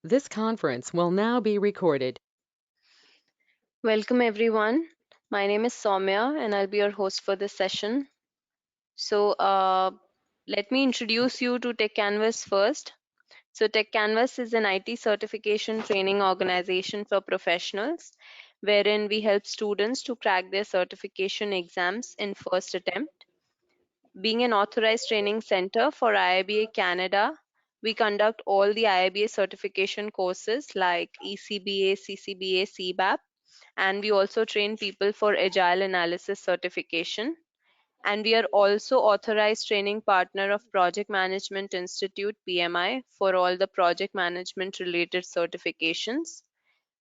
This conference will now be recorded. Welcome everyone. My name is Soumya and I'll be your host for this session. Let me introduce you to Tech Canvas first. Tech Canvas is an IT certification training organization for professionals wherein we help students to crack their certification exams in first attempt. Being an authorized training center for IIBA Canada, we conduct all the IIBA certification courses like ECBA, CCBA, CBAP, and we also train people for Agile Analysis certification. And we are also authorized training partner of Project Management Institute, PMI, for all the project management related certifications.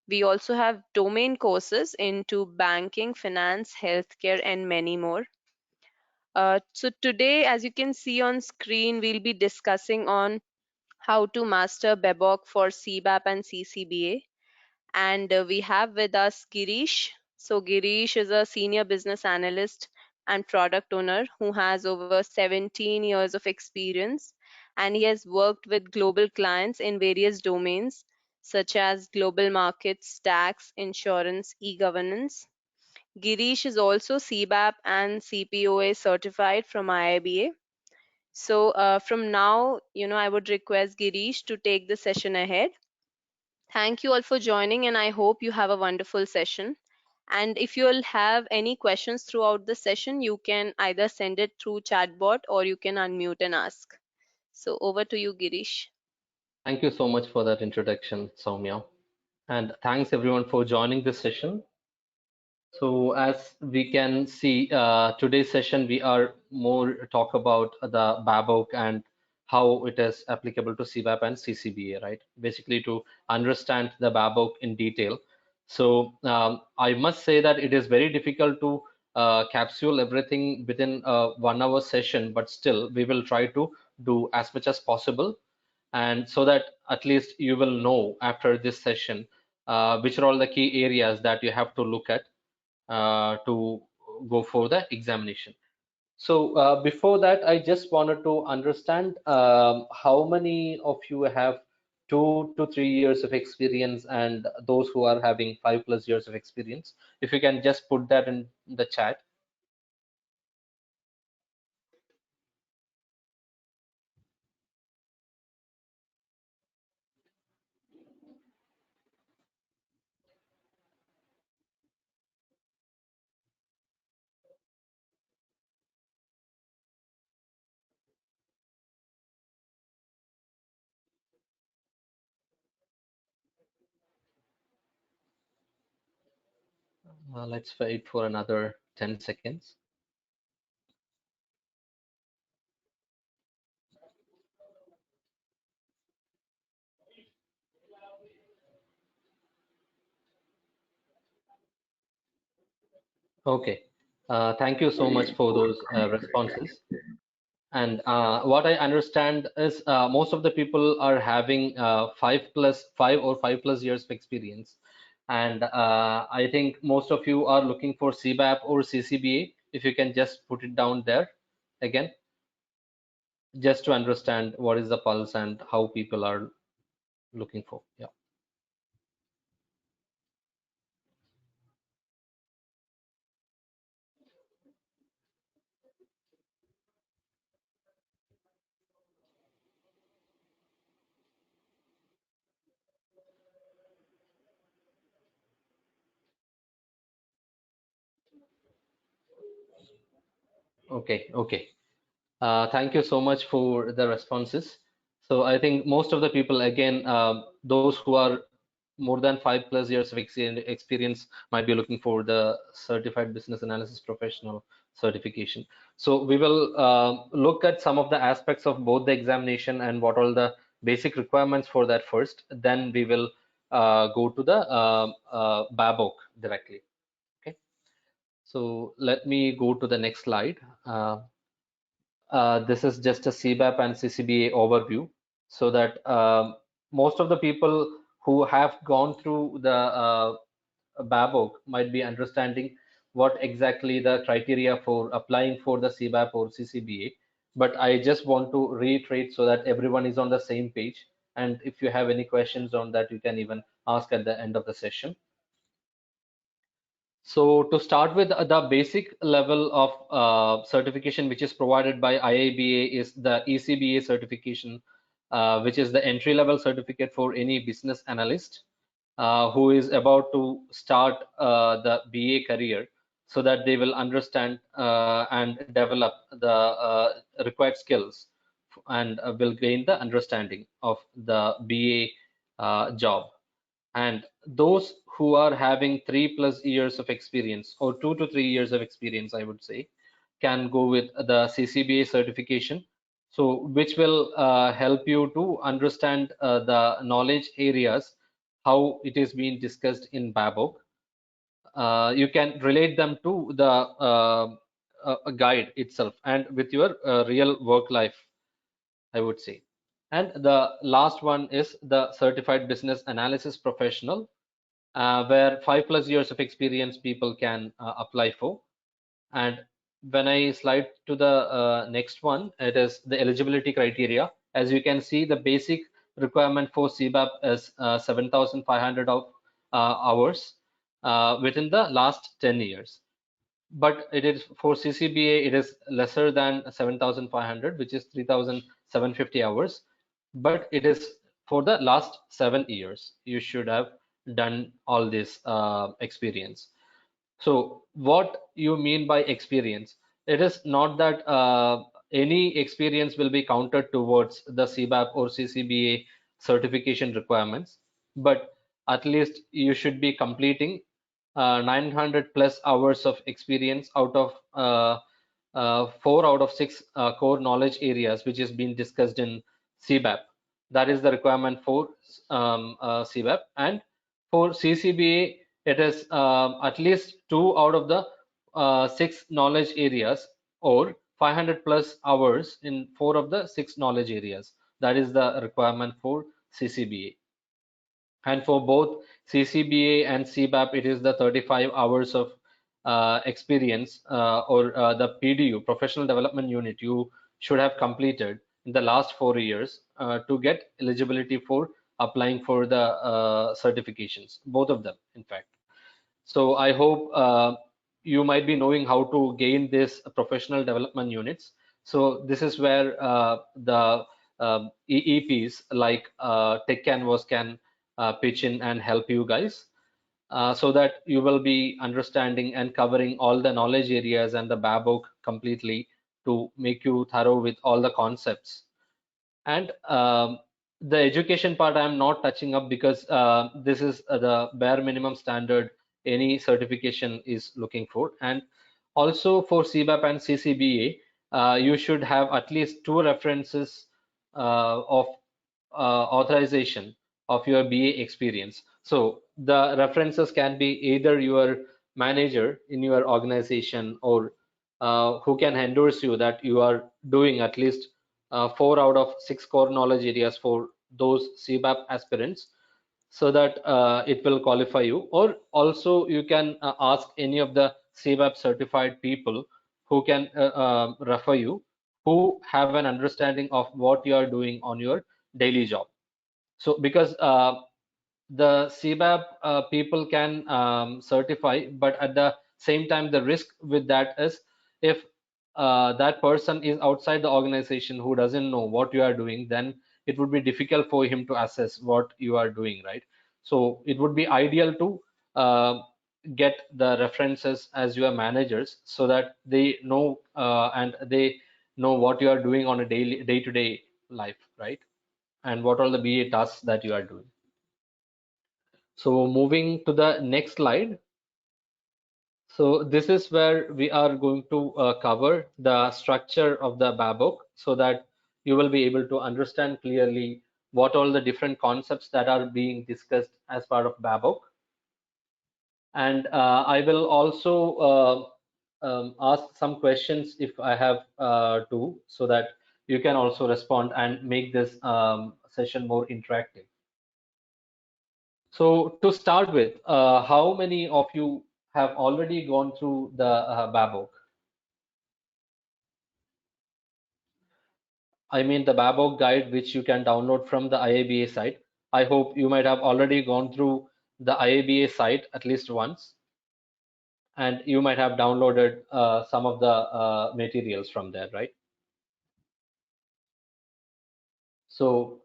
We also have domain courses into banking, finance, healthcare, and many more. Today, as you can see on screen, we'll be discussing on how to master BEBOK for CBAP and CCBA. And we have with us Girish. Girish is a senior business analyst and product owner who has over 17 years of experience, and he has worked with global clients in various domains such as global markets, tax, insurance, e-governance. Girish is also CBAP and CPOA certified from IIBA. From now, I would request Girish to take the session ahead. Thank you all for joining, and I hope you have a wonderful session. And if you'll have any questions throughout the session, you can either send it through chatbot or you can unmute and ask. So over to you, Girish. Thank you so much for that introduction, Soumya. And thanks everyone for joining this session. So as we can see, today's session, we are more talk about the BABOK and how it is applicable to CBAP and CCBA, right? Basically to understand the BABOK in detail. So I must say that it is very difficult to capsule everything within a 1 hour session, but still we will try to do as much as possible, and so that at least you will know after this session which are all the key areas that you have to look at to go for the examination. So before that, I just wanted to understand how many of you have 2 to 3 years of experience, and those who are having 5+ years of experience. If you can just put that in the chat. Let's wait for another 10 seconds. Okay. Thank you so much for those responses. And what I understand is most of the people are having 5 or 5+ years of experience. And I think most of you are looking for CBAP or CCBA. If you can just put it down there again, just to understand what is the pulse and how people are looking for. Yeah. Okay. Okay. Thank you so much for the responses. So I think most of the people, again, those who are more than 5+ years of experience might be looking for the Certified Business Analysis Professional certification. So we will look at some of the aspects of both the examination and what all the basic requirements for that first. Then we will go to the BABOK directly. Okay. So let me go to the next slide. This is just a CBAP and CCBA overview, so that most of the people who have gone through the BABOK might be understanding what exactly the criteria for applying for the CBAP or CCBA. But I just want to reiterate so that everyone is on the same page. And if you have any questions on that, you can even ask at the end of the session. So to start with, the basic level of certification which is provided by IIBA is the ECBA certification, which is the entry level certificate for any business analyst who is about to start the BA career, so that they will understand and develop the required skills and will gain the understanding of the BA job. And those who are having 3+ years of experience, or 2 to 3 years of experience, I would say, can go with the CCBA certification. So which will help you to understand the knowledge areas, how it is being discussed in BABOK. You can relate them to the guide itself and with your real work life, I would say. And the last one is the certified business analysis professional, where 5+ years of experience people can apply for. And when I slide to the next one, it is the eligibility criteria. As you can see, the basic requirement for CBAP is 7,500 of hours within the last 10 years. But it is for CCBA, it is lesser than 7,500, which is 3,750 hours. But it is for the last 7 years. You should have done all this experience. So what you mean by experience? It is not that any experience will be counted towards the CBAP or CCBA certification requirements, but at least you should be completing 900+ hours of experience out of 4 out of 6 core knowledge areas, which is being discussed in CBAP. That is the requirement for CBAP. And for CCBA, it is at least 2 out of the 6 knowledge areas, or 500+ hours in 4 of the 6 knowledge areas. That is the requirement for CCBA. And for both CCBA and CBAP, it is the 35 hours of experience or the PDU, Professional Development Unit, you should have completed in the last 4 years to get eligibility for applying for the certifications, both of them, in fact. So I hope you might be knowing how to gain this professional development units. So this is where the EEPs like Tech Canvas can pitch in and help you guys, so that you will be understanding and covering all the knowledge areas and the BABOK completely to make you thorough with all the concepts. And the education part I'm not touching up, because this is the bare minimum standard any certification is looking for. And also for CBAP and CCBA, you should have at least 2 references of authorization of your BA experience. So the references can be either your manager in your organization, or who can endorse you that you are doing at least 4 out of 6 core knowledge areas for those CBAP aspirants, so that it will qualify you. Or also you can ask any of the CBAP certified people who can refer you, who have an understanding of what you are doing on your daily job. So because the CBAP people can certify, but at the same time, the risk with that is, if that person is outside the organization who doesn't know what you are doing, then it would be difficult for him to assess what you are doing, right? So it would be ideal to get the references as your managers, so that they know and they know what you are doing on a daily day-to-day life, right? And what are the BA tasks that you are doing. So moving to the next slide. So this is where we are going to cover the structure of the BABOK, so that you will be able to understand clearly what all the different concepts that are being discussed as part of BABOK. And I will also ask some questions if I have to, so that you can also respond and make this session more interactive. So to start with, how many of you have already gone through the BABOK? I mean the Babok guide, which you can download from the IABA site. I hope you might have already gone through the IABA site at least once, and you might have downloaded some of the materials from there, right? So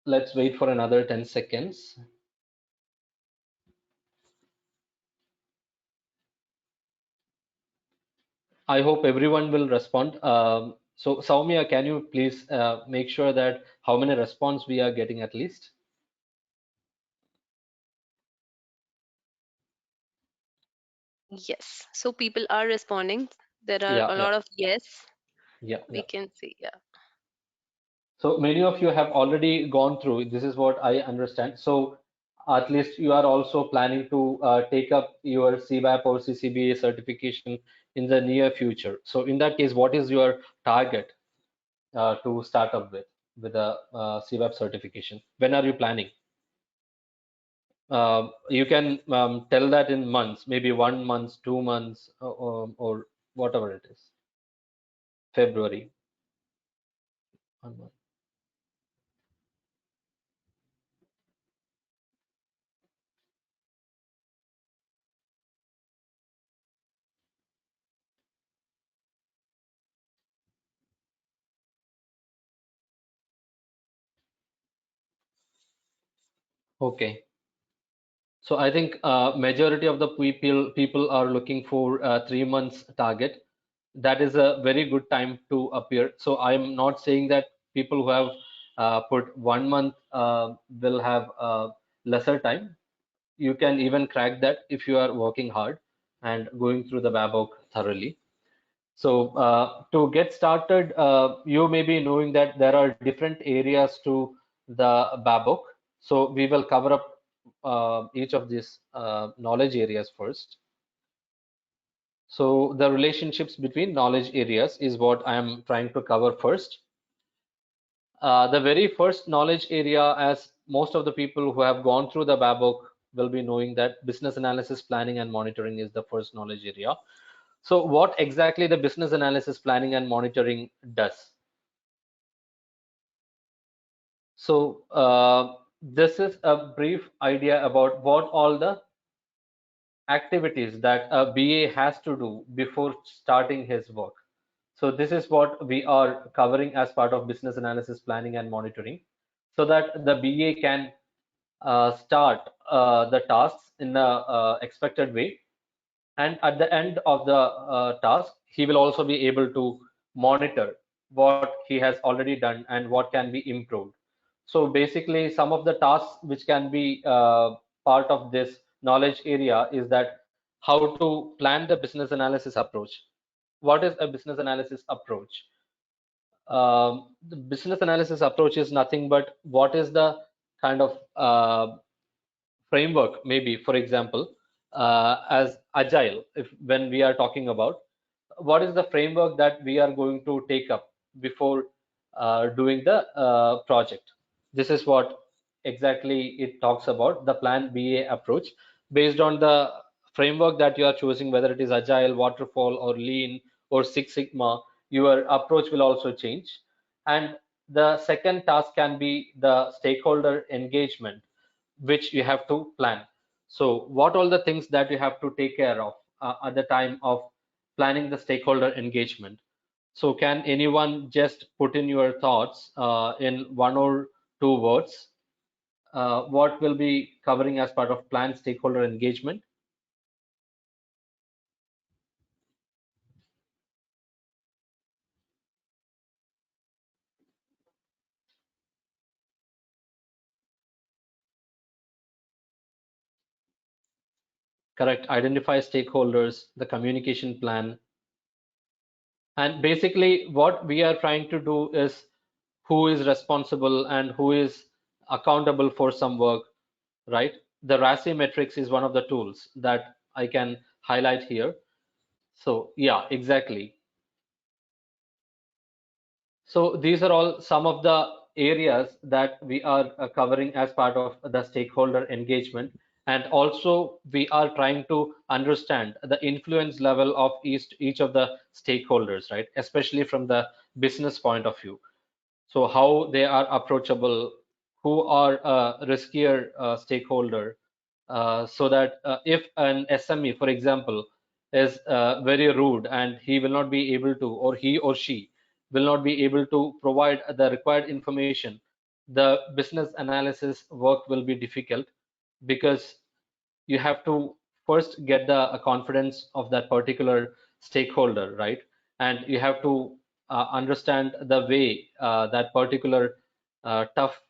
let's wait for another 10 seconds. I hope everyone will respond. So Soumya, can you please make sure that how many response we are getting at least? Yes. So people are responding. There are Yeah, a yeah, lot of yes. yeah, We yeah. can see. Yeah. So many of you have already gone through. This is what I understand. So at least you are also planning to take up your CBAP or CCBA certification in the near future. So in that case, what is your target to start up with a CBAP certification? When are you planning? You can tell that in months, maybe 1 month, 2 months, or whatever it is. February, 1 month. Okay. So I think majority of the people are looking for 3 months target. That is a very good time to appear. So I'm not saying that people who have put 1 month will have lesser time. You can even crack that if you are working hard and going through the Babok thoroughly. So to get started, you may be knowing that there are different areas to the Babok. So we will cover up each of these knowledge areas first. So the relationships between knowledge areas is what I am trying to cover first. The very first knowledge area, as most of the people who have gone through the Babok will be knowing, that business analysis, planning, and monitoring is the first knowledge area. So what exactly the business analysis, planning, and monitoring does? So this is a brief idea about what all the activities that a BA has to do before starting his work. So this is what we are covering as part of business analysis, planning, and monitoring, so that the BA can start the tasks in the expected way, and at the end of the task he will also be able to monitor what he has already done and what can be improved. So basically some of the tasks which can be part of this knowledge area is that how to plan the business analysis approach. What is a business analysis approach? The business analysis approach is nothing but what is the kind of framework, maybe for example, as agile, if when we are talking about what is the framework that we are going to take up before doing the project. This is what exactly it talks about, the plan BA approach. Based on the framework that you are choosing, whether it is agile, waterfall, or lean, or Six Sigma, your approach will also change. And the second task can be the stakeholder engagement, which you have to plan. So what all the things that you have to take care of at the time of planning the stakeholder engagement. So can anyone just put in your thoughts in 1 or 2 words? What will be covering as part of planned stakeholder engagement? Correct. Identify stakeholders, the communication plan. And basically what we are trying to do is who is responsible and who is accountable for some work, right? The RASI metrics is one of the tools that I can highlight here. So yeah, exactly. So these are all some of the areas that we are covering as part of the stakeholder engagement. And also we are trying to understand the influence level of each of the stakeholders, right? Especially from the business point of view. So how they are approachable, who are a riskier stakeholder, so that if an SME, for example, is very rude and he will not be able to, or he or she will not be able to provide the required information, the business analysis work will be difficult, because you have to first get the confidence of that particular stakeholder, right? And you have to understand the way that particular tough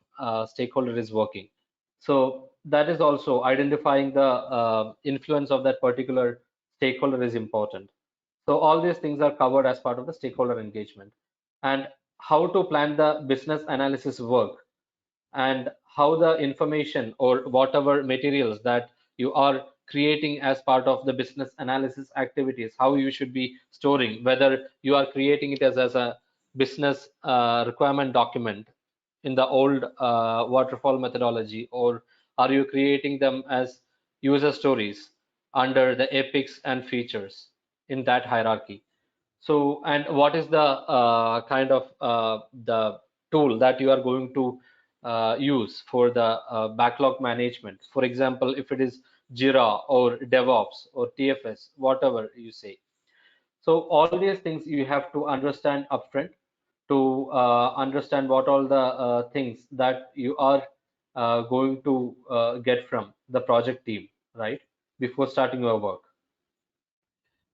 stakeholder is working. So that is also identifying the influence of that particular stakeholder is important. So all these things are covered as part of the stakeholder engagement. And how to plan the business analysis work, and how the information or whatever materials that you are creating as part of the business analysis activities, how you should be storing, whether you are creating it as a business requirement document in the old waterfall methodology, or are you creating them as user stories under the epics and features in that hierarchy. So, and what is the kind of the tool that you are going to use for the backlog management? For example, if it is Jira or DevOps or TFS, whatever you say. So all these things you have to understand upfront, to understand what all the things that you are going to get from the project team, right? Before starting your work.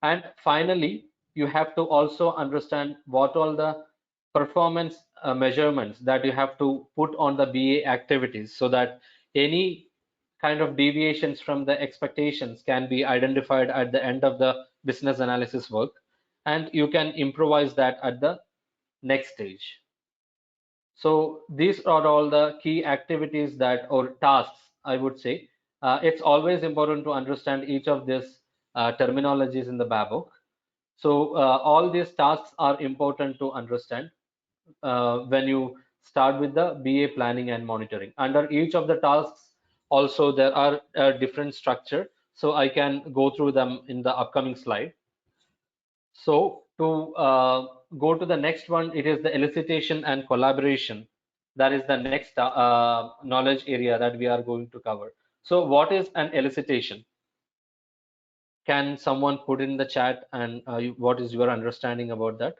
And finally, you have to also understand what all the performance measurements that you have to put on the BA activities, so that any kind of deviations from the expectations can be identified at the end of the business analysis work, and you can improvise that at the next stage. So these are all the key activities that, or tasks, I would say. It's always important to understand each of these terminologies in the BABOK. So all these tasks are important to understand when you start with the BA planning and monitoring. Under each of the tasks, also there are a different structure. So I can go through them in the upcoming slide. So to go to the next one, it is the elicitation and collaboration. That is the next knowledge area that we are going to cover. So what is an elicitation? Can someone put in the chat, and what is your understanding about that?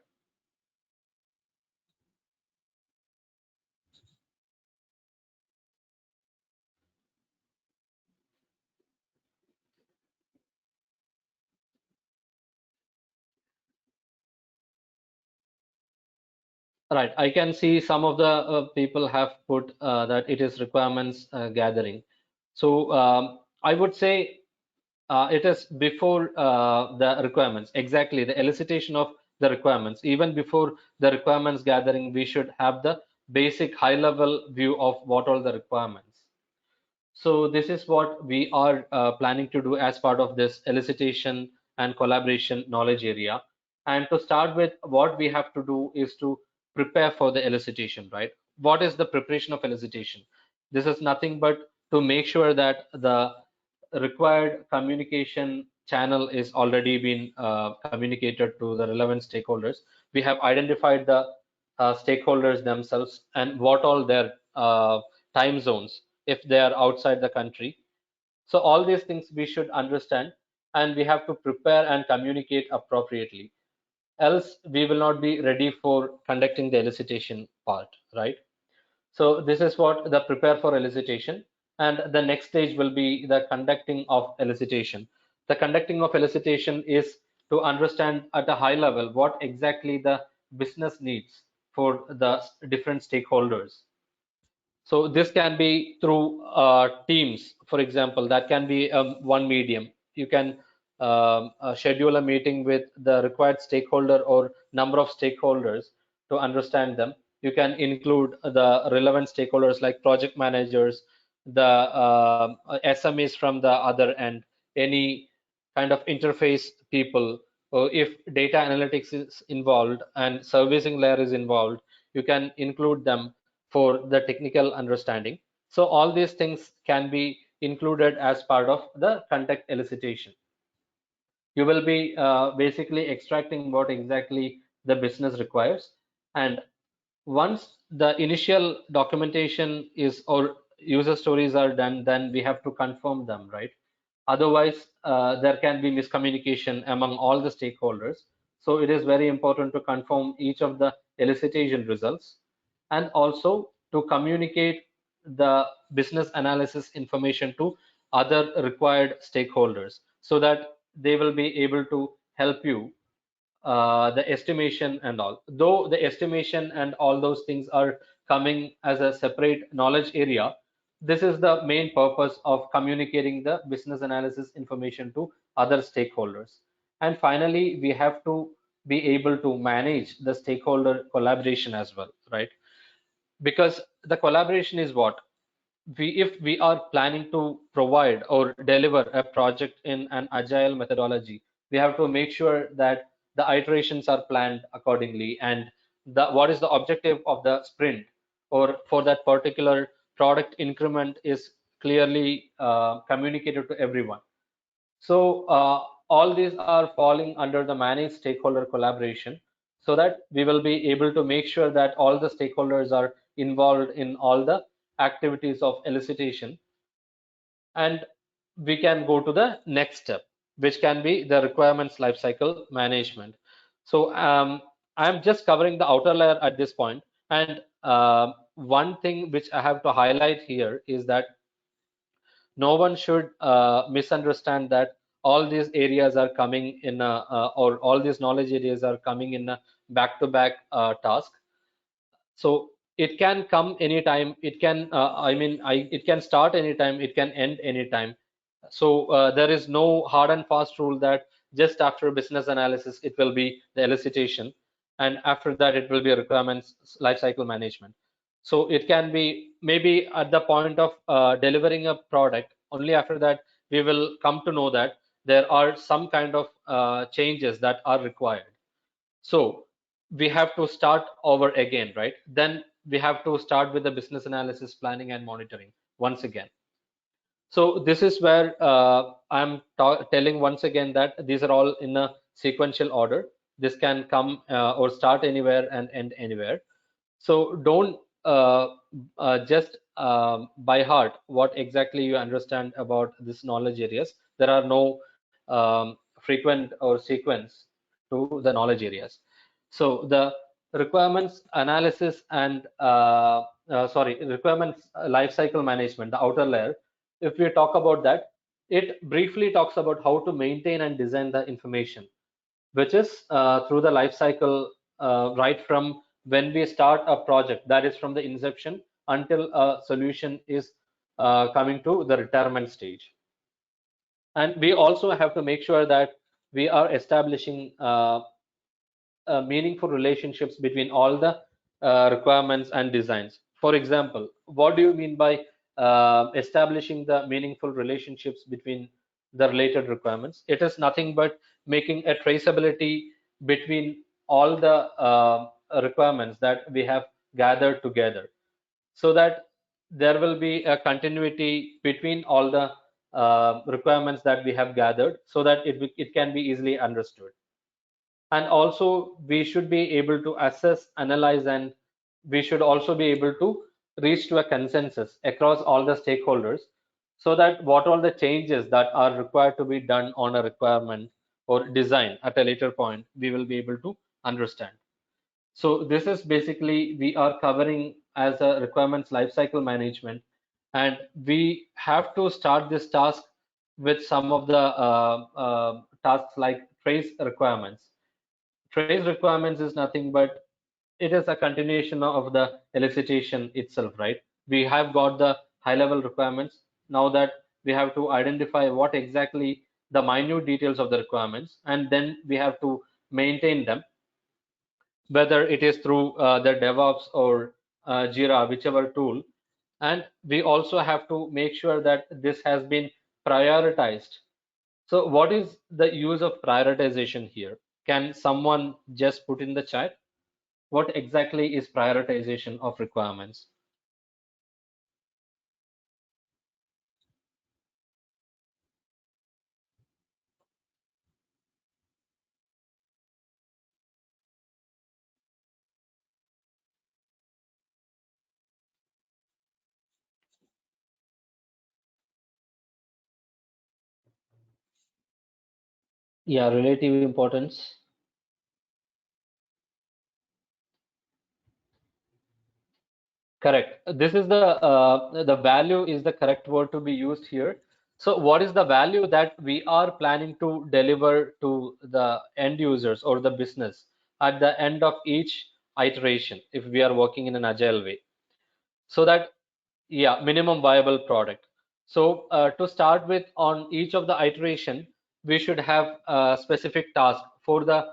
Right, I can see some of the people have put that it is requirements gathering. So I would say it is before the requirements, exactly the elicitation of the requirements. Even before the requirements gathering, we should have the basic high level view of what all the requirements. So this is what we are planning to do as part of this elicitation and collaboration knowledge area. And to start with, what we have to do is to prepare for the elicitation, right? What is the preparation of elicitation? This is nothing but to make sure that the required communication channel is already been communicated to the relevant stakeholders. We have identified the stakeholders themselves and what all their time zones if they are outside the country. So all these things we should understand, and we have to prepare and communicate appropriately. Else we will not be ready for conducting the elicitation part, right? So this is what the prepare for elicitation. And the next stage will be the conducting of elicitation. The conducting of elicitation is to understand at a high level what exactly the business needs for the different stakeholders. So this can be through Teams, for example. That can be one medium. You can schedule a meeting with the required stakeholder or number of stakeholders to understand them. You can include the relevant stakeholders like project managers, the SMEs from the other end, any kind of interface people. Or if data analytics is involved and servicing layer is involved, you can include them for the technical understanding. So all these things can be included as part of the conduct elicitation. You will be basically extracting what exactly the business requires, And once the initial documentation is or user stories are done, then we have to confirm them, right? Otherwise, there can be miscommunication among all the stakeholders. So it is very important to confirm each of the elicitation results and also to communicate the business analysis information to other required stakeholders so that they will be able to help you the estimation and all. Though the estimation and all those things are coming as a separate knowledge area, this is the main purpose of communicating the business analysis information to other stakeholders. And finally, we have to be able to manage the stakeholder collaboration as well, right? Because the collaboration is what if we are planning to provide or deliver a project in an agile methodology, we have to make sure that the iterations are planned accordingly and what is the objective of the sprint or for that particular product increment is clearly communicated to everyone. So all these are falling under the managed stakeholder collaboration so that we will be able to make sure that all the stakeholders are involved in all the activities of elicitation. And we can go to the next step, which can be the requirements lifecycle management. So I'm just covering the outer layer at this point. And one thing which I have to highlight here is that no one should misunderstand that all these areas are coming in or all these knowledge areas are coming in a back-to-back task. So it can come anytime. It can, it can start anytime. It can end anytime. So there is no hard and fast rule that just after business analysis it will be the elicitation, and after that it will be requirements lifecycle management. So it can be maybe at the point of delivering a product. Only after that we will come to know that there are some kind of changes that are required. So we have to start over again, right? Then we have to start with the business analysis, planning, and monitoring once again. So this is where I'm telling once again that these are all in a sequential order. This can come or start anywhere and end anywhere. So don't just by heart what exactly you understand about this knowledge areas. There are no frequent or sequence to the knowledge areas. So the requirements analysis and requirements lifecycle management, the outer layer. If we talk about that, it briefly talks about how to maintain and design the information, which is through the life cycle, right from when we start a project, that is from the inception until a solution is coming to the retirement stage. And we also have to make sure that we are establishing meaningful relationships between all the requirements and designs. For example, what do you mean by establishing the meaningful relationships between the related requirements? It is nothing but making a traceability between all the requirements that we have gathered together so that there will be a continuity between all the requirements that we have gathered so that it can be easily understood. And also we should be able to assess, analyze, and we should also be able to reach to a consensus across all the stakeholders so that what all the changes that are required to be done on a requirement or design at a later point we will be able to understand. So this is basically we are covering as a requirements lifecycle management, and we have to start this task with some of the tasks like trace requirements. Trace requirements is nothing but it is a continuation of the elicitation itself, right? We have got the high level requirements. Now that we have to identify what exactly the minute details of the requirements, and then we have to maintain them, whether it is through the DevOps or Jira, whichever tool. And we also have to make sure that this has been prioritized. So what is the use of prioritization here? Can someone just put in the chat? What exactly is prioritization of requirements? Yeah, relative importance. Correct. This is the value is the correct word to be used here. So what is the value that we are planning to deliver to the end users or the business at the end of each iteration if we are working in an agile way? So that, yeah, minimum viable product. So to start with, on each of the iteration, we should have a specific task for the,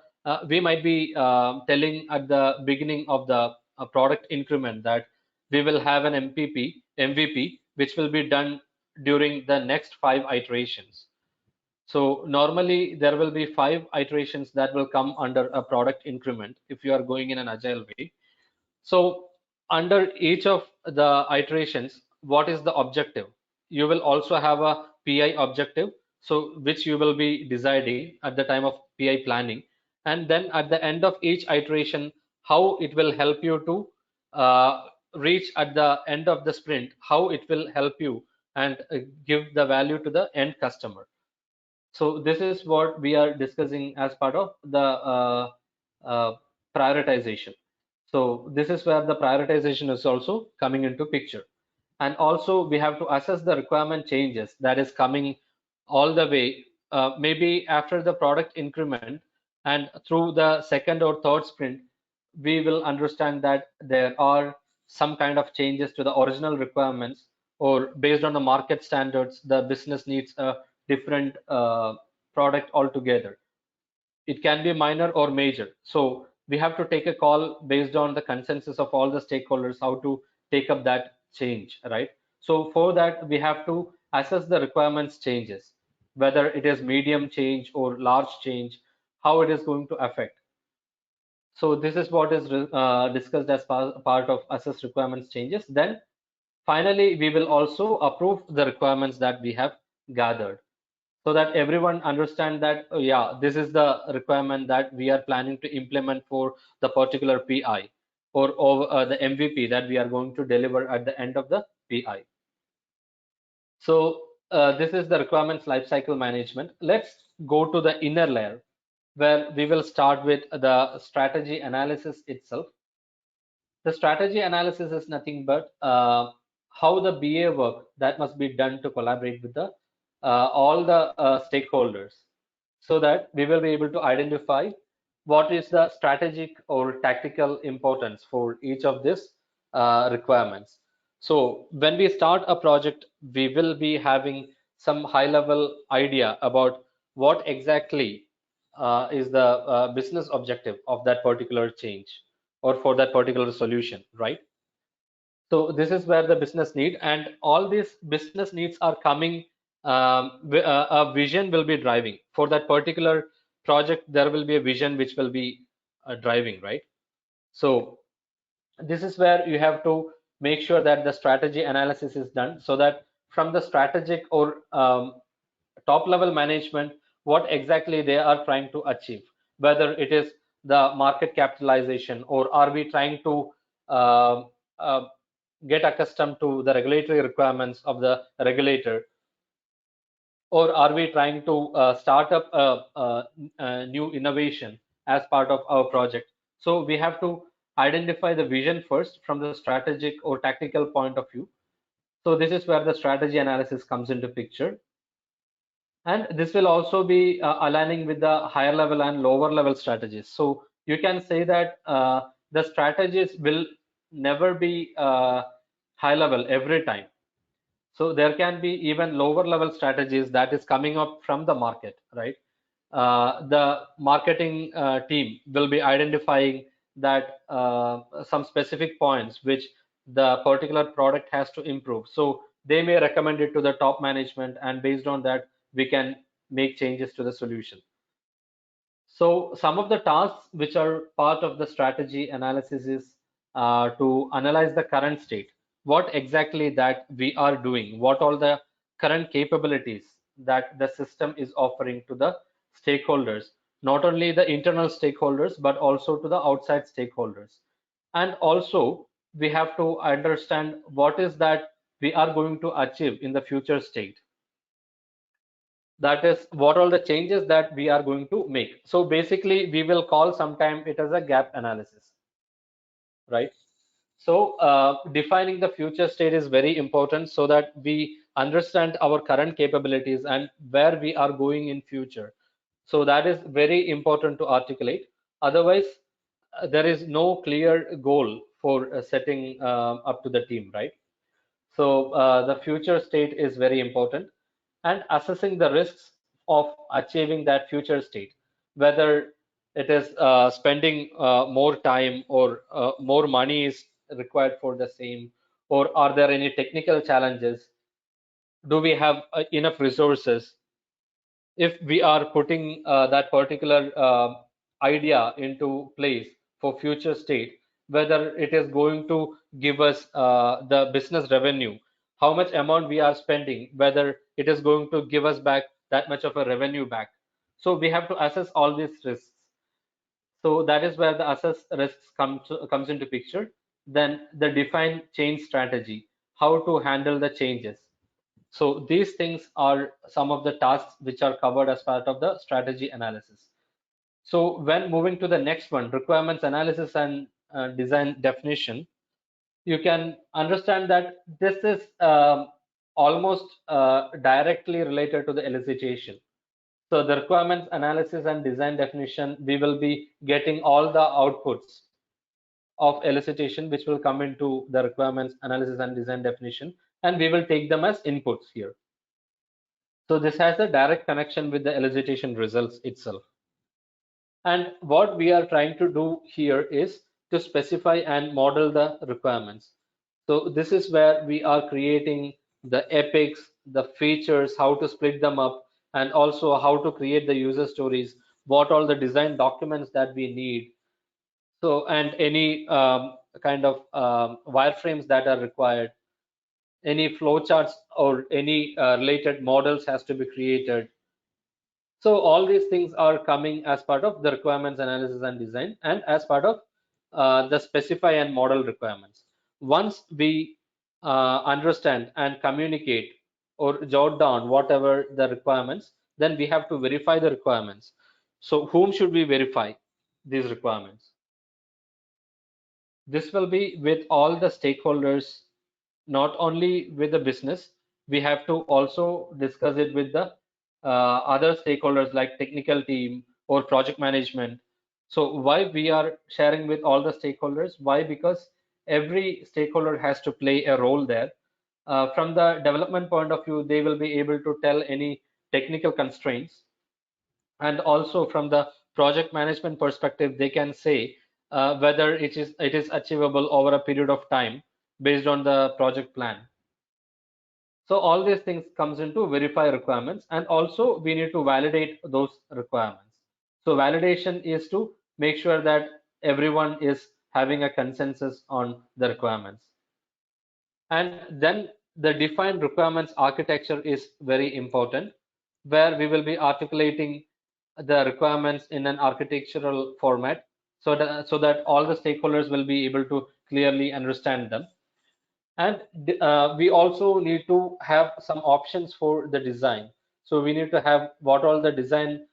we might be telling at the beginning of the product increment that we will have an MVP, which will be done during the next 5 iterations. So normally there will be 5 iterations that will come under a product increment if you are going in an agile way. So under each of the iterations, what is the objective? You will also have a PI objective, so which you will be deciding at the time of PI planning. And then at the end of each iteration, how it will help you to reach at the end of the sprint, how it will help you and give the value to the end customer. So this is what we are discussing as part of the uh, prioritization. So this is where the prioritization is also coming into picture. And also we have to assess the requirement changes that is coming all the way, maybe after the product increment and through the second or third sprint, we will understand that there are some kind of changes to the original requirements, or based on the market standards, the business needs a different product altogether. It can be minor or major. So we have to take a call based on the consensus of all the stakeholders how to take up that change, right? So for that, we have to assess the requirements changes, whether it is medium change or large change, how it is going to affect. So this is what is discussed as part of assess requirements changes. Then finally, we will also approve the requirements that we have gathered, so that everyone understand that, oh, yeah, this is the requirement that we are planning to implement for the particular PI, or the MVP that we are going to deliver at the end of the PI. So this is the requirements lifecycle management. Let's go to the inner layer where we will start with the strategy analysis itself. The strategy analysis is nothing but how the BA work that must be done to collaborate with the all the stakeholders, so that we will be able to identify what is the strategic or tactical importance for each of these requirements. So when we start a project, we will be having some high level idea about what exactly is the business objective of that particular change or for that particular solution, right? So this is where the business need, and all these business needs are coming. A vision will be driving for that particular project. There will be a vision which will be driving, right? So this is where you have to make sure that the strategy analysis is done, so that from the strategic or top level management, what exactly they are trying to achieve, whether it is the market capitalization, or are we trying to uh, uh, get accustomed to the regulatory requirements of the regulator, or are we trying to start up a new innovation as part of our project. So we have to identify the vision first from the strategic or tactical point of view. So this is where the strategy analysis comes into picture. And this will also be aligning with the higher level and lower level strategies. So you can say that the strategies will never be high level every time. So there can be even lower level strategies that is coming up from the market, right? The marketing team will be identifying that some specific points which the particular product has to improve. So they may recommend it to the top management, and based on that, we can make changes to the solution. So some of the tasks which are part of the strategy analysis is to analyze the current state, what exactly that we are doing, what all the current capabilities that the system is offering to the stakeholders, not only the internal stakeholders, but also to the outside stakeholders. And also we have to understand what is that we are going to achieve in the future state. That is what all the changes that we are going to make. So basically, we will call sometime it as a gap analysis, right? So defining the future state is very important so that we understand our current capabilities and where we are going in future. So that is very important to articulate. Otherwise, there is no clear goal for setting up to the team, right? So the future state is very important, and assessing the risks of achieving that future state, whether it is spending more time or more money is required for the same, or are there any technical challenges? Do we have enough resources? If we are putting that particular idea into place for future state, whether it is going to give us the business revenue, how much amount we are spending, whether it is going to give us back that much of a revenue back. So we have to assess all these risks. So that is where the assess risks comes into picture. Then the define change strategy, how to handle the changes. So these things are some of the tasks which are covered as part of the strategy analysis. So when moving to the next one, requirements analysis and design definition, you can understand that this is almost directly related to the elicitation. So the requirements analysis and design definition, we will be getting all the outputs of elicitation which will come into the requirements analysis and design definition, and we will take them as inputs here. So this has a direct connection with the elicitation results itself. And what we are trying to do here is to specify and model the requirements. So this is where we are creating the epics, the features, how to split them up, and also how to create the user stories, what all the design documents that we need. So, and any kind of wireframes that are required, any flowcharts or any related models has to be created. So all these things are coming as part of the requirements analysis and design and as part of the specify and model requirements. Once we understand and communicate or jot down whatever the requirements, then we have to verify the requirements. So whom should we verify these requirements? This will be with all the stakeholders, not only with the business. We have to also discuss it with the other stakeholders like technical team or project management. So why we are sharing with all the stakeholders? Why? Because every stakeholder has to play a role there. From the development point of view, they will be able to tell any technical constraints, and also from the project management perspective, they can say whether it is achievable over a period of time based on the project plan. So all these things comes into verify requirements, and also we need to validate those requirements. So validation is to make sure that everyone is having a consensus on the requirements. And then the defined requirements architecture is very important, where we will be articulating the requirements in an architectural format, so that all the stakeholders will be able to clearly understand them. And we also need to have some options for the design. So we need to have what all the design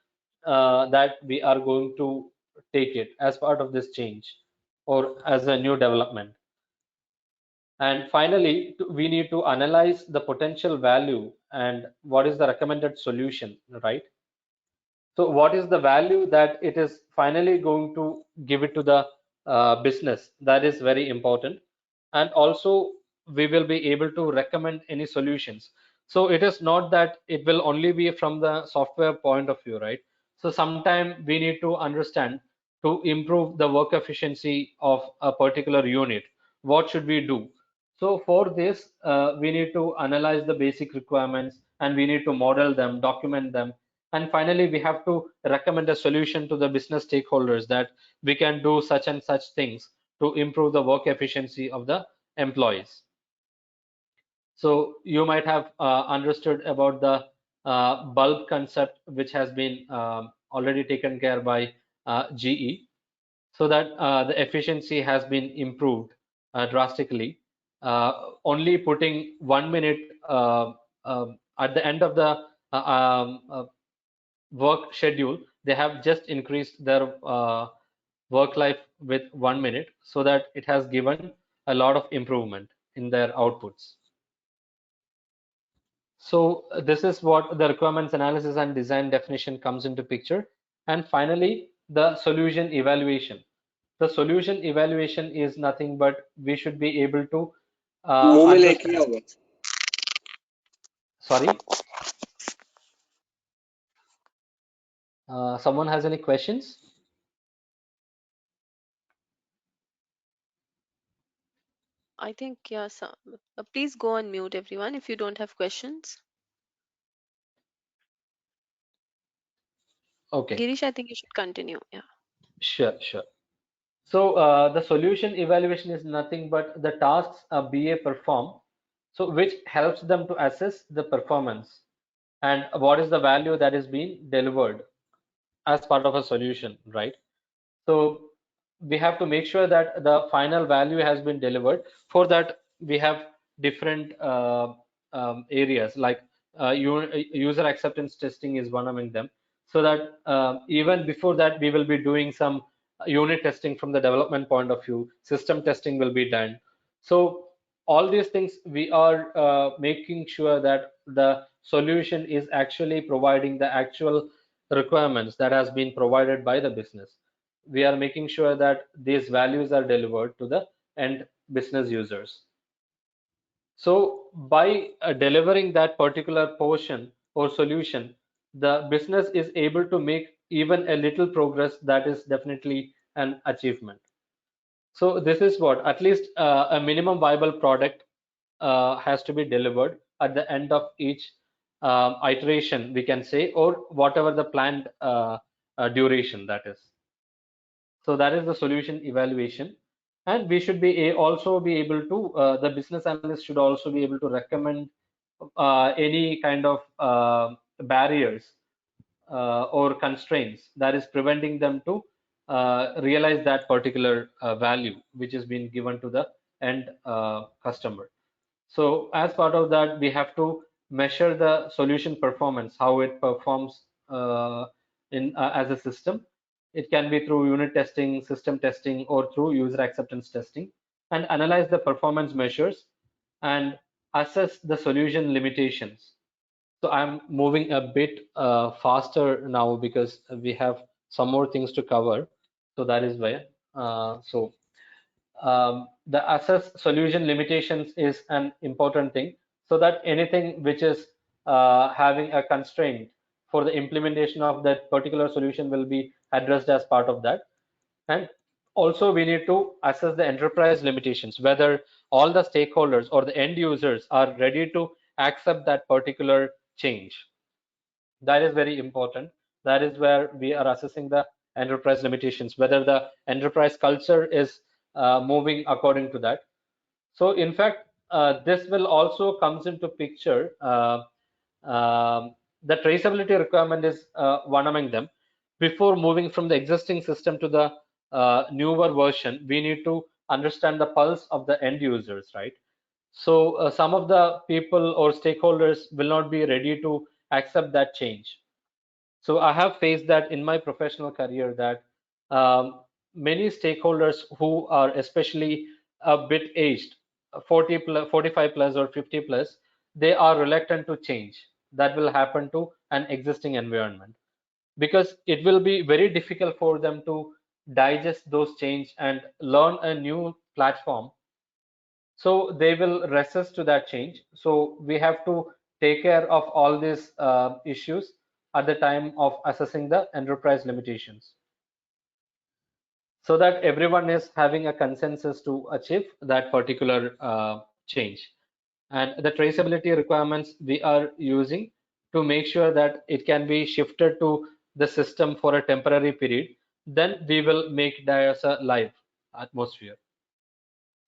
that we are going to take it as part of this change or as a new development. And finally, we need to analyze the potential value and what is the recommended solution, right? So what is the value that it is finally going to give it to the business? That is very important. And also, we will be able to recommend any solutions. So it is not that it will only be from the software point of view, right? So sometime we need to understand to improve the work efficiency of a particular unit. What should we do? So for this, we need to analyze the basic requirements and we need to model them, document them, and finally, we have to recommend a solution to the business stakeholders that we can do such and such things to improve the work efficiency of the employees. So you might have understood about the bulb concept, which has been already taken care by GE, so that the efficiency has been improved drastically. Only putting 1 minute at the end of the work schedule, they have just increased their work life with 1 minute, so that it has given a lot of improvement in their outputs. So this is what the requirements analysis and design definition comes into picture. And finally, the solution evaluation. The solution evaluation is nothing but we should be able to मुंह में लेके understand. होगा. Sorry, someone has any questions? I think, yeah, so, please go on mute, everyone, if you don't have questions. Okay, Girish, I think you should continue. Yeah. sure, sure. So the solution evaluation is nothing but the tasks a BA perform, so which helps them to assess the performance and what is the value that is being delivered as part of a solution, right? So we have to make sure that the final value has been delivered. For that, we have different areas like user acceptance testing is one among them. So that even before that, we will be doing some unit testing from the development point of view. System testing will be done. So all these things we are making sure that the solution is actually providing the actual requirements that has been provided by the business. We are making sure that these values are delivered to the end business users. So by delivering that particular portion or solution, the business is able to make even a little progress. That is definitely an achievement. So this is what at least a minimum viable product has to be delivered at the end of each iteration, we can say, or whatever the planned duration that is. So that is the solution evaluation. And we should be also be able to, the business analyst should also be able to recommend any kind of barriers or constraints that is preventing them to realize that particular value which has been given to the end customer. So as part of that, we have to measure the solution performance, how it performs in as a system. It can be through unit testing, system testing, or through user acceptance testing, and analyze the performance measures and assess the solution limitations. So I'm moving a bit faster now because we have some more things to cover. So that is why. The assess solution limitations is an important thing, so that anything which is having a constraint for the implementation of that particular solution will be addressed as part of that. And also we need to assess the enterprise limitations, whether all the stakeholders or the end users are ready to accept that particular change. That is very important. That is where we are assessing the enterprise limitations, whether the enterprise culture is moving according to that. So in fact, this will also comes into picture. The traceability requirement is one among them. Before moving from the existing system to the newer version, we need to understand the pulse of the end users, right? So some of the people or stakeholders will not be ready to accept that change. So I have faced that in my professional career, that many stakeholders who are especially a bit aged, 40 plus, 45 plus or 50 plus, they are reluctant to change. That will happen to an existing environment because it will be very difficult for them to digest those change and learn a new platform. So they will resist to that change. So we have to take care of all these issues at the time of assessing the enterprise limitations, so that everyone is having a consensus to achieve that particular change. And the traceability requirements we are using to make sure that it can be shifted to the system for a temporary period, then we will make that as a live atmosphere.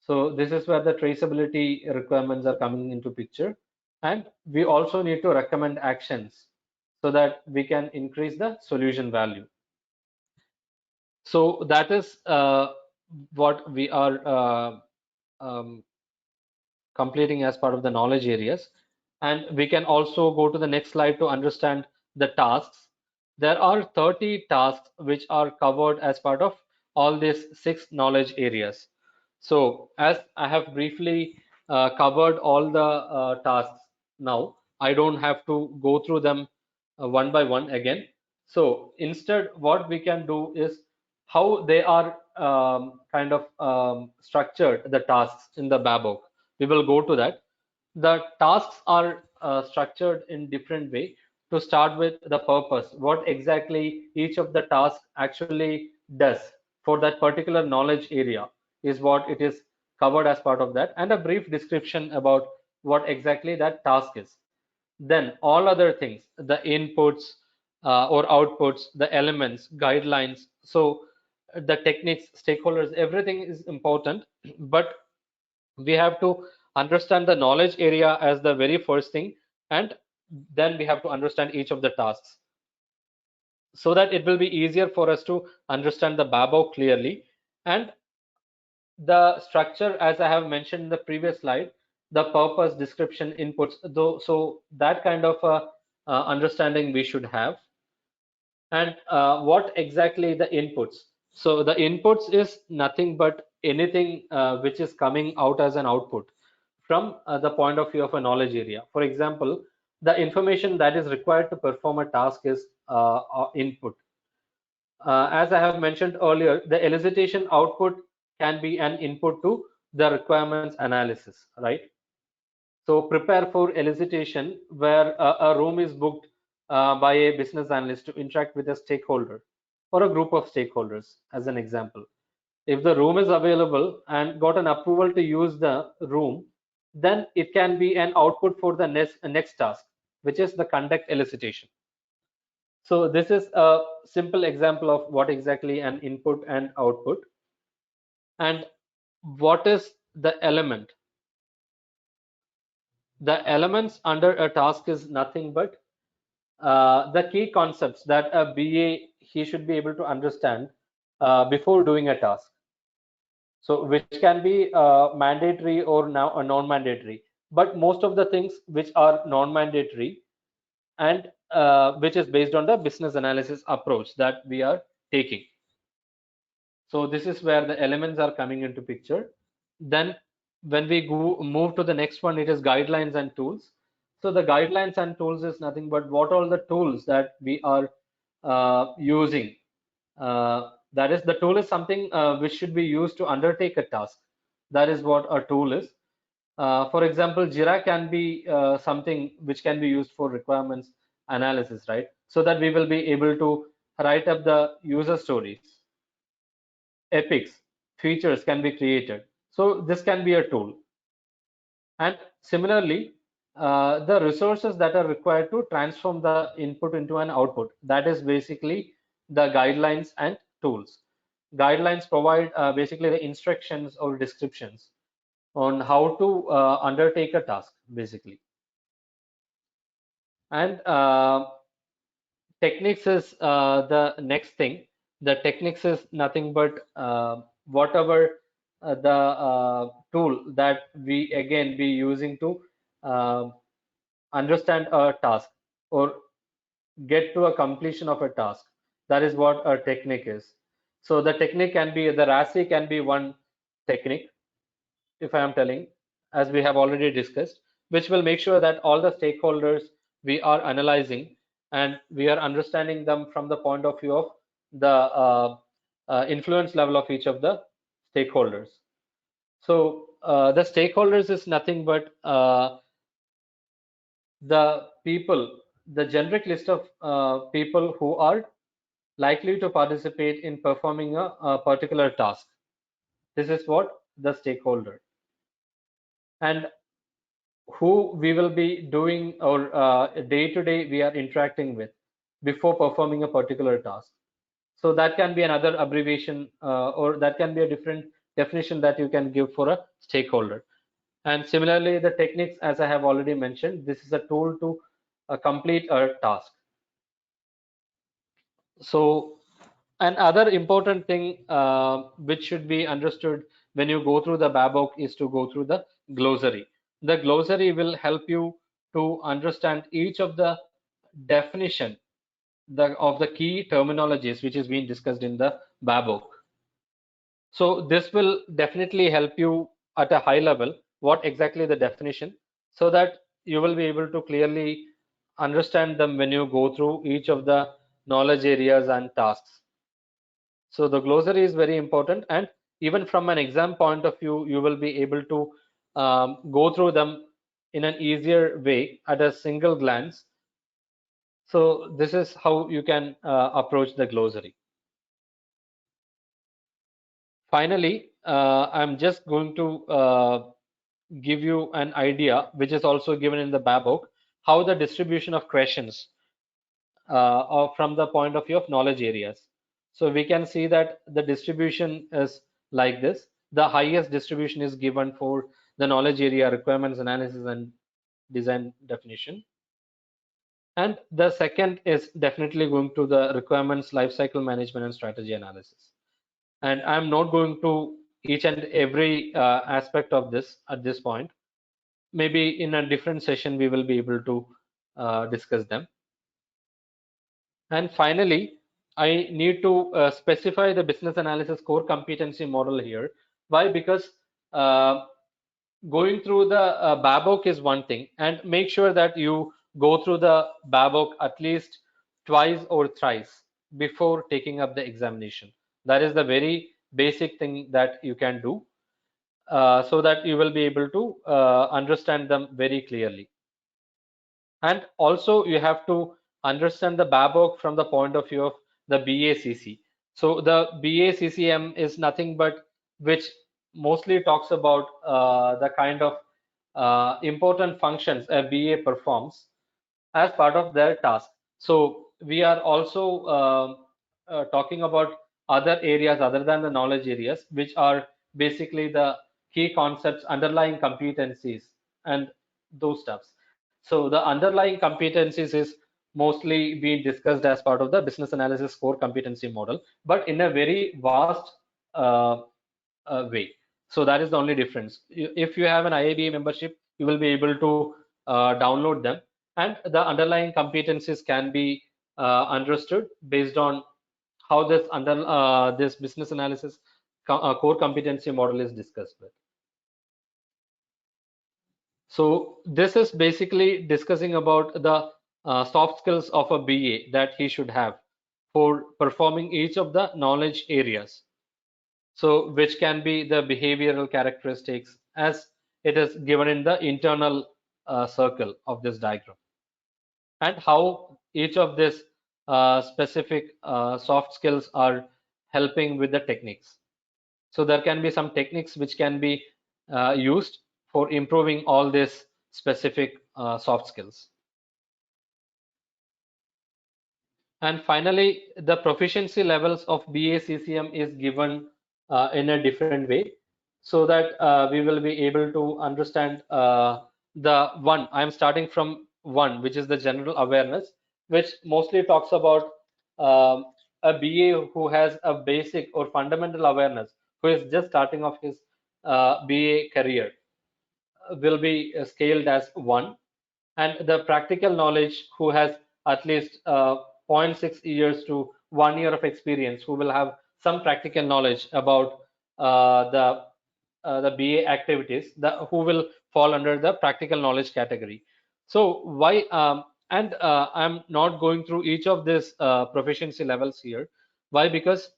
So this is where the traceability requirements are coming into picture. And we also need to recommend actions so that we can increase the solution value. So that is what we are completing as part of the knowledge areas. And we can also go to the next slide to understand the tasks. There are 30 tasks which are covered as part of all these 6 knowledge areas. So as I have briefly covered all the tasks now, I don't have to go through them one by one again. So instead, what we can do is how they are kind of structured, the tasks in the Babok. We will go to that. The tasks are structured in different way. To start with, the purpose, what exactly each of the tasks actually does for that particular knowledge area is what it is covered as part of that, and a brief description about what exactly that task is. Then all other things, the inputs or outputs, the elements, guidelines, so the techniques, stakeholders, everything is important. But we have to understand the knowledge area as the very first thing, and then we have to understand each of the tasks so that it will be easier for us to understand the Babok clearly. And the structure, as I have mentioned in the previous slide, the purpose, description, inputs, though, so that kind of understanding we should have. And what exactly the inputs? So the inputs is nothing but anything which is coming out as an output from the point of view of a knowledge area. For example, the information that is required to perform a task is input. As I have mentioned earlier, the elicitation output can be an input to the requirements analysis, right? So prepare for elicitation, where a room is booked by a business analyst to interact with a stakeholder or a group of stakeholders, as an example. If the room is available and got an approval to use the room, then it can be an output for the next task, which is the conduct elicitation. So this is a simple example of what exactly an input and output. And what is the element? The elements under a task is nothing but the key concepts that a BA he should be able to understand before doing a task. So which can be mandatory or now a non-mandatory, but most of the things which are non-mandatory and which is based on the business analysis approach that we are taking. So this is where the elements are coming into picture. Then when we move to the next one, it is guidelines and tools. So the guidelines and tools is nothing but what all the tools that we are using. That is, the tool is something which should be used to undertake a task. That is what a tool is. For example, Jira can be something which can be used for requirements analysis, right? So that we will be able to write up the user stories. Epics, features can be created. So this can be a tool. And similarly, the resources that are required to transform the input into an output, that is basically the guidelines and tools. Guidelines provide basically the instructions or descriptions on how to undertake a task, basically. And techniques is the next thing. The techniques is nothing but whatever the tool that we again be using to uh, understand a task or get to a completion of a task. That is what a technique is. So the technique can be, the RASI can be one technique, if I am telling, as we have already discussed, which will make sure that all the stakeholders we are analyzing and we are understanding them from the point of view of the influence level of each of the stakeholders. So the stakeholders is nothing but the people, the generic list of people who are likely to participate in performing a particular task. This is what the stakeholder. And who we will be doing or day to day we are interacting with before performing a particular task. So that can be another abbreviation or that can be a different definition that you can give for a stakeholder. And similarly, the techniques, as I have already mentioned, this is a tool to complete a task. So another important thing which should be understood when you go through the Babok is to go through the glossary. The glossary will help you to understand each of the definition of the key terminologies which is being discussed in the BABOK. So this will definitely help you at a high level what exactly the definition, so that you will be able to clearly understand them when you go through each of the knowledge areas and tasks. So the glossary is very important, and even from an exam point of view, you will be able to go through them in an easier way at a single glance. So this is how you can approach the glossary. Finally, I'm just going to give you an idea, which is also given in the BABOK, how the distribution of questions or from the point of view of knowledge areas. So we can see that the distribution is like this. The highest distribution is given for the knowledge area requirements analysis and design definition. And the second is definitely going to the requirements lifecycle management and strategy analysis. And I'm not going to each and every aspect of this at this point. Maybe in a different session, we will be able to discuss them. And finally, I need to specify the business analysis core competency model here. Why? Because going through the BABOK is one thing, and make sure that you go through the BABOK at least twice or thrice before taking up the examination. That is the very basic thing that you can do, so that you will be able to understand them very clearly. And also you have to understand the BABOK from the point of view of the BACC. So the BACCM is nothing but which mostly talks about the kind of important functions a BA performs as part of their task. So we are also talking about other areas other than the knowledge areas, which are basically the key concepts, underlying competencies, and those stuffs. So the underlying competencies is mostly being discussed as part of the business analysis core competency model, but in a very vast uh, way. So that is the only difference. If you have an IABA membership, you will be able to download them, and the underlying competencies can be understood based on how this business analysis core competency model is discussed with. So this is basically discussing about the soft skills of a BA that he should have for performing each of the knowledge areas. So which can be the behavioral characteristics as it is given in the internal circle of this diagram, and how each of these specific soft skills are helping with the techniques. So there can be some techniques which can be used for improving all these specific soft skills. And finally, the proficiency levels of BACCM is given in a different way, so that we will be able to understand the one. I'm starting from one, which is the general awareness, which mostly talks about a BA who has a basic or fundamental awareness, who is just starting off his BA career, will be scaled as one, and the practical knowledge who has at least zero point 0.6 years to 1 year of experience, who will have some practical knowledge about the BA activities, who will fall under the practical knowledge category. So why and I'm not going through each of these proficiency levels here. Why? Because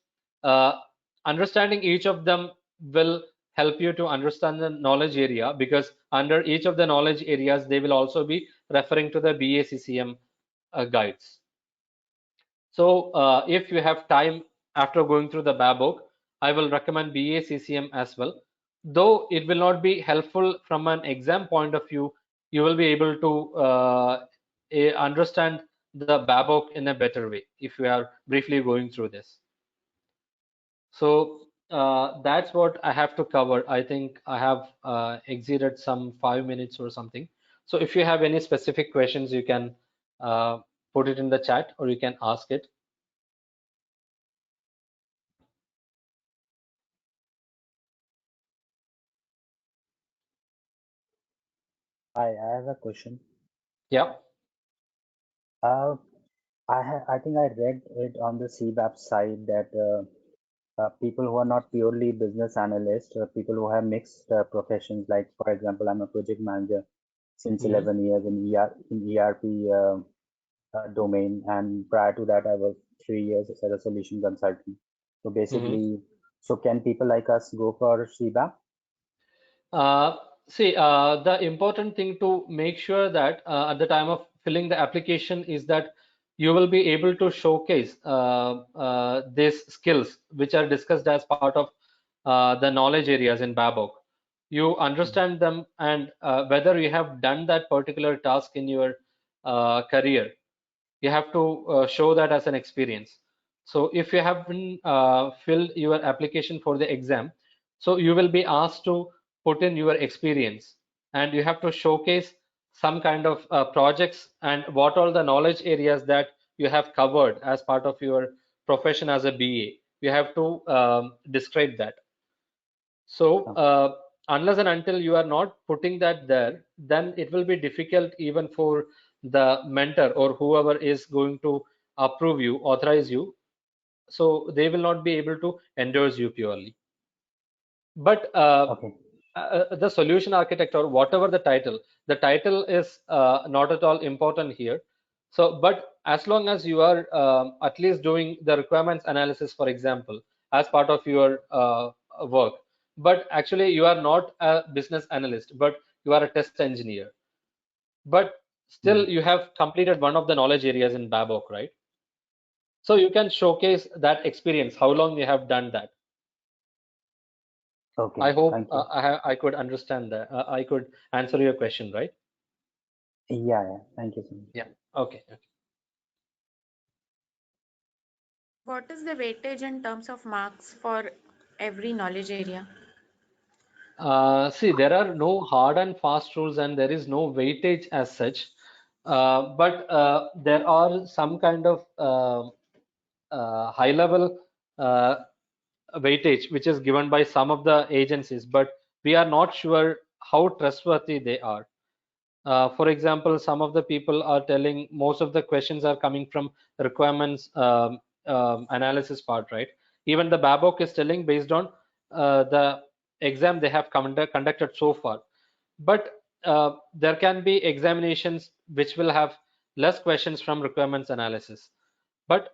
uh, understanding each of them will help you to understand the knowledge area, because under each of the knowledge areas they will also be referring to the BACCM guides. So if you have time after going through the BABOK, I will recommend BACCM as well. Though it will not be helpful from an exam point of view, you will be able to understand the BABOK in a better way if you are briefly going through this. So that's what I have to cover. I think I have exceeded some 5 minutes or something. So if you have any specific questions, you can uh, put it in the chat, or you can ask it. Hi, I have a question. Yeah. I think I read it on the CBAP side that people who are not purely business analysts, people who have mixed professions, like for example, I'm a project manager since Hmm. 11 years in ERP domain, and prior to that, I worked 3 years as a solution consultant. So Hmm. basically, so can people like us go for CBAP? Uh, See, the important thing to make sure that at the time of filling the application is that you will be able to showcase these skills which are discussed as part of the knowledge areas in Babok. You understand them, and whether you have done that particular task in your career, you have to show that as an experience. So if you have been filled your application for the exam, so you will be asked to put in your experience, and you have to showcase some kind of projects and what all the knowledge areas that you have covered as part of your profession as a BA. You have to describe that. So Okay. unless and until you are not putting that there, then it will be difficult even for the mentor or whoever is going to approve you, authorize you. So they will not be able to endorse you purely. But Okay. the solution architect or whatever the title is not at all important here. So, but as long as you are at least doing the requirements analysis, for example, as part of your work, but actually you are not a business analyst, but you are a test engineer. But Hmm. still, you have completed one of the knowledge areas in Babok, right? So you can showcase that experience, how long you have done that. Okay. I hope Thank you. I could understand that. I could answer your question, right? Yeah, yeah. Thank you so much. Yeah. Okay. What is the weightage in terms of marks for every knowledge area? See, there are no hard and fast rules, and there is no weightage as such. But there are some kind of high level uh, weightage which is given by some of the agencies, but we are not sure how trustworthy they are. For example, some of the people are telling most of the questions are coming from requirements analysis part, right? Even the Babok is telling based on the exam they have conducted so far. But there can be examinations which will have less questions from requirements analysis. But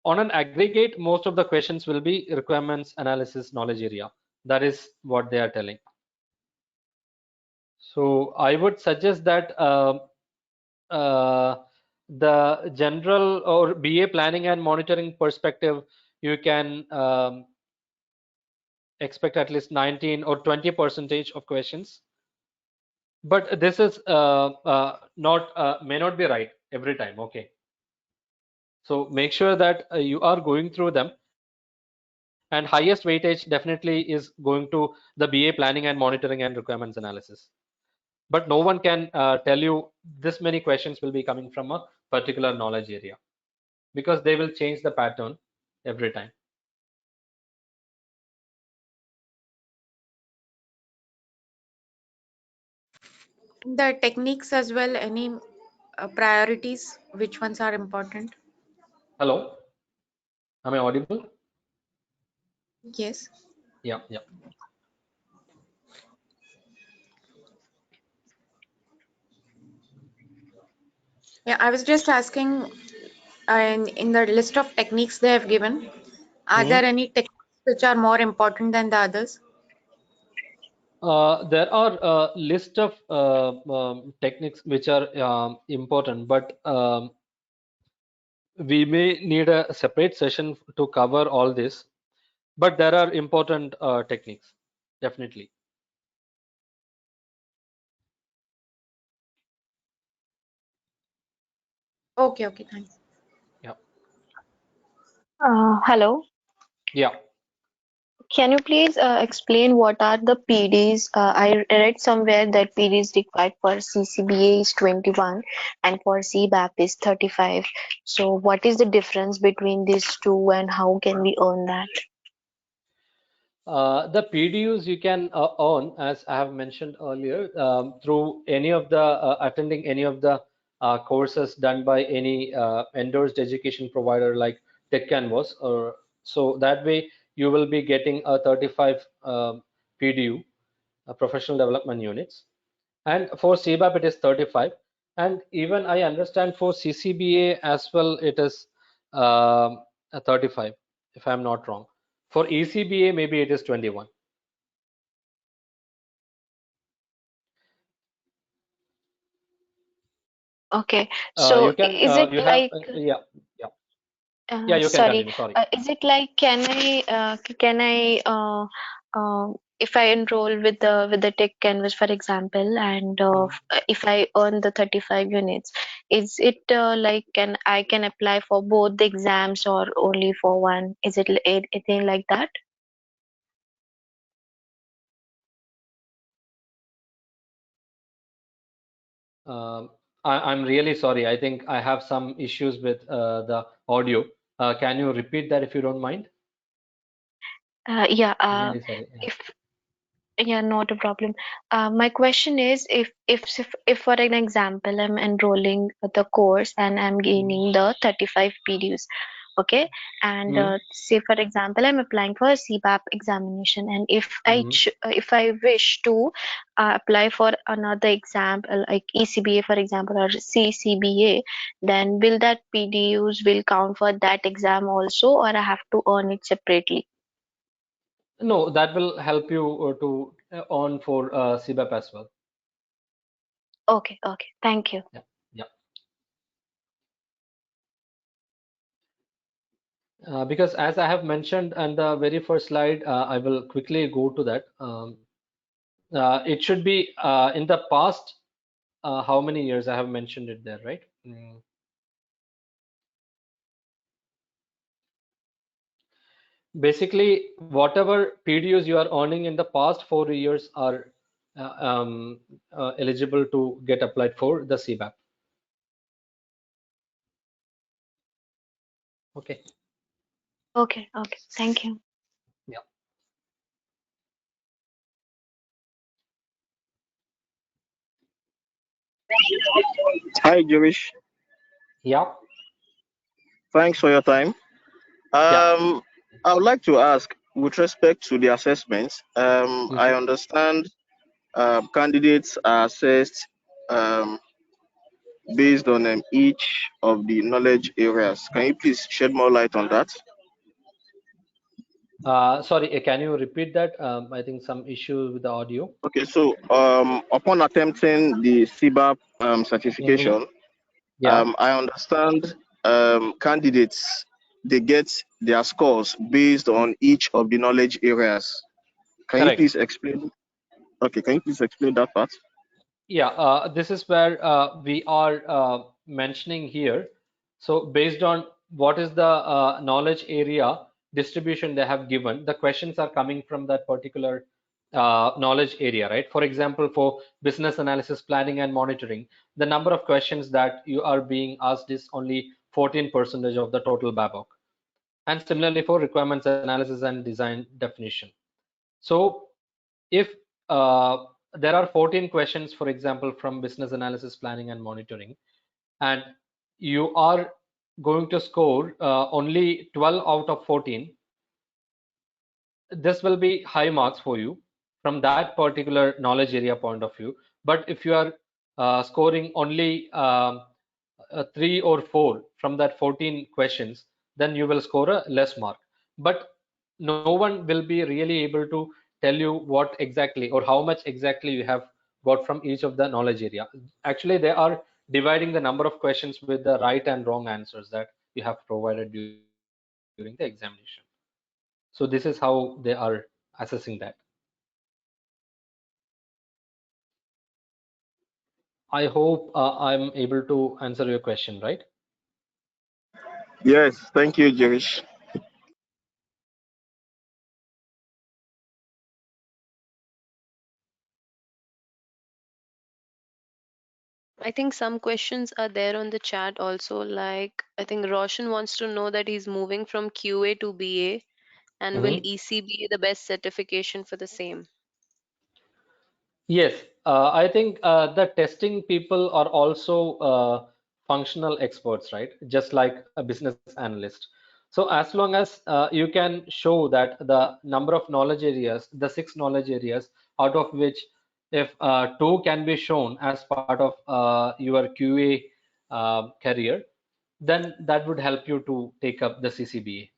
on an aggregate, most of the questions will be requirements analysis knowledge area. That is what they are telling. So I would suggest that uh, the general or BA planning and monitoring perspective, you can expect at least 19 or 20 percentage of questions. But this is not may not be right every time. Okay. So make sure that you are going through them. And highest weightage definitely is going to the BA planning and monitoring and requirements analysis. But no one can tell you this many questions will be coming from a particular knowledge area, because they will change the pattern every time. The techniques as well, any priorities, which ones are important? Hello, am I audible? Yes. Yeah, yeah. Yeah, I was just asking, in the list of techniques they have given, are Hmm. there any techniques which are more important than the others? There are a list of techniques which are important, but we may need a separate session to cover all this. But there are important techniques, definitely. Okay, okay, thanks. Yeah, Hello. yeah. Can you please explain what are the PDs? I read somewhere that PDs required for CCBA is 21 and for CBAP is 35. So what is the difference between these two and how can we earn that? The PDUs you can earn, as I have mentioned earlier, through any of the attending any of the courses done by any endorsed education provider like Tech Canvas, or so that way you will be getting a 35 PDU, professional development units, and for CBAP it is 35, and even I understand for CCBA as well it is a 35, if I'm not wrong. For ECBA maybe it is 21. Okay, You so can is it you have like, yeah, yeah, yeah, you can sorry, continue, sorry. is it like, if I enroll with the Tech Canvas, for example, and if I earn the 35 units, is it like can apply for both the exams or only for one? Is it anything like that? Um, I'm really sorry. I think I have some issues with the audio. Can you repeat that if you don't mind? Yeah. Really sorry. Yeah. If Yeah, not a problem. My question is, if for an example, I'm enrolling the course and I'm Mhm. gaining the 35 PDUs, okay, and Mhm. say for example, I'm applying for a CBAP examination, and Mhm. if I wish to apply for another exam like ECBA, for example, or CCBA, then will that PDUs will count for that exam also, or I have to earn it separately? No, that will help you to on for CBAP as well. Okay, okay, thank you. Yeah, yeah. Because as I have mentioned on the very first slide, I will quickly go to that. It should be in the past. How many years I have mentioned it there, right? Basically, whatever PDUs you are earning in the past 4 years are eligible to get applied for the CBAP. Okay. Okay, okay, thank you. Yeah. Hi, Jewish. Yeah. Thanks for your time. Yeah. I would like to ask, with respect to the assessments, I Mhm. understand candidates are assessed um, based on each of the knowledge areas. Can you please shed more light on that? Sorry, can you repeat that? I think some issue with the audio. Okay, so upon attempting the CBAP Hmm. certification, Yeah, I understand candidates they get their scores based on each of the knowledge areas. Can you correct. please explain? Okay, can you please explain that part? Yeah, this is where we are mentioning here. So based on what is the knowledge area distribution they have given, the questions are coming from that particular knowledge area, right? For example, for business analysis, planning and monitoring, the number of questions that you are being asked is only 14% of the total BABOK. And similarly for requirements analysis and design definition. So if there are 14 questions, for example, from business analysis, planning, and monitoring, and you are going to score only 12 out of 14, this will be high marks for you from that particular knowledge area point of view. But if you are scoring only 3 or 4 from that 14 questions, then you will score a less mark. But no one will be really able to tell you what exactly or how much exactly you have got from each of the knowledge area. Actually, they are dividing the number of questions with the right and wrong answers that you have provided during the examination. So this is how they are assessing that. I hope I'm able to answer your question, right? Yes, thank you, Jerish. I think some questions are there on the chat also. Like, I think Roshan wants to know that he's moving from QA to BA, and will Mhm. EC be the best certification for the same? Yes, I think the testing people are also functional experts, right? Just like a business analyst. So as long as you can show that the number of knowledge areas, the 6 knowledge areas, out of which if two can be shown as part of your QA career, then that would help you to take up the CCBA.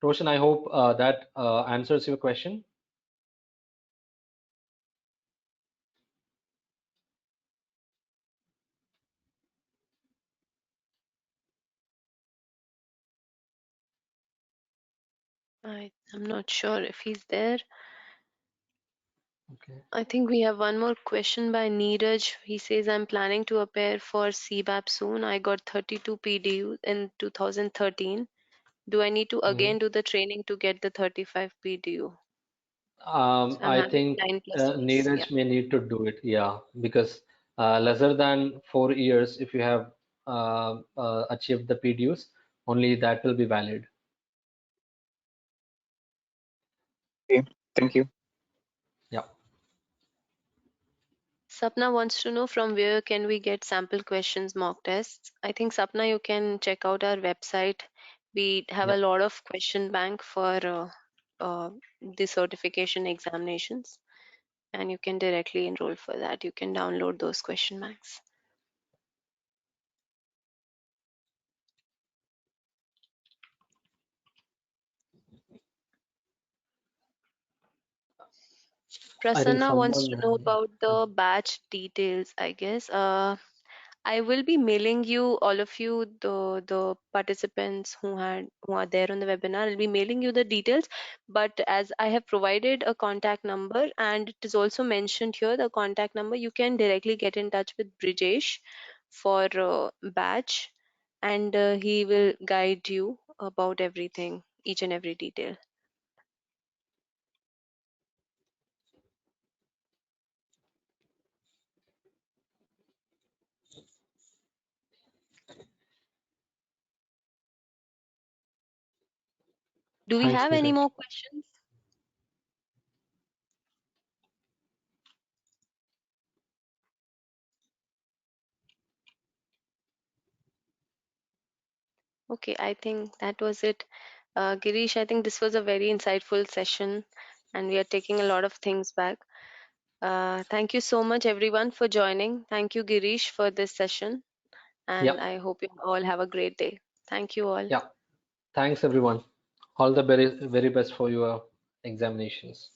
Roshan, I hope that answers your question. I'm not sure if he's there. Okay. I think we have one more question by Neeraj. He says, I'm planning to appear for CBAP soon. I got 32 PDU in 2013. Do I need to again do the training to get the 35 PDU? So I'm I having think 9+years. Yeah. Neeraj may need to do it, yeah, because lesser than 4 years, if you have achieved the PDUs, only that will be valid. Okay, thank you. Yeah, Sapna wants to know from where can we get sample questions mock tests. I think Sapna, you can check out our website. We have yeah. a lot of question bank for the certification examinations, and you can directly enroll for that. You can download those question banks. I think Prasanna wants someone to know had. about the batch details, I guess. I will be mailing you, all of you, the participants who are there on the webinar. I'll be mailing you the details. But as I have provided a contact number, and it is also mentioned here, the contact number, you can directly get in touch with Brijesh for batch, and he will guide you about everything, each and every detail. Do we Thanks, have any Neeraj. more questions? Okay, I think that was it. Girish, I think this was a very insightful session, and we are taking a lot of things back. Thank you so much, everyone, for joining. Thank you, Girish, for this session, Yeah, and I hope you all have a great day. Thank you all. yeah. Thanks, everyone. All the very, very best for your examinations.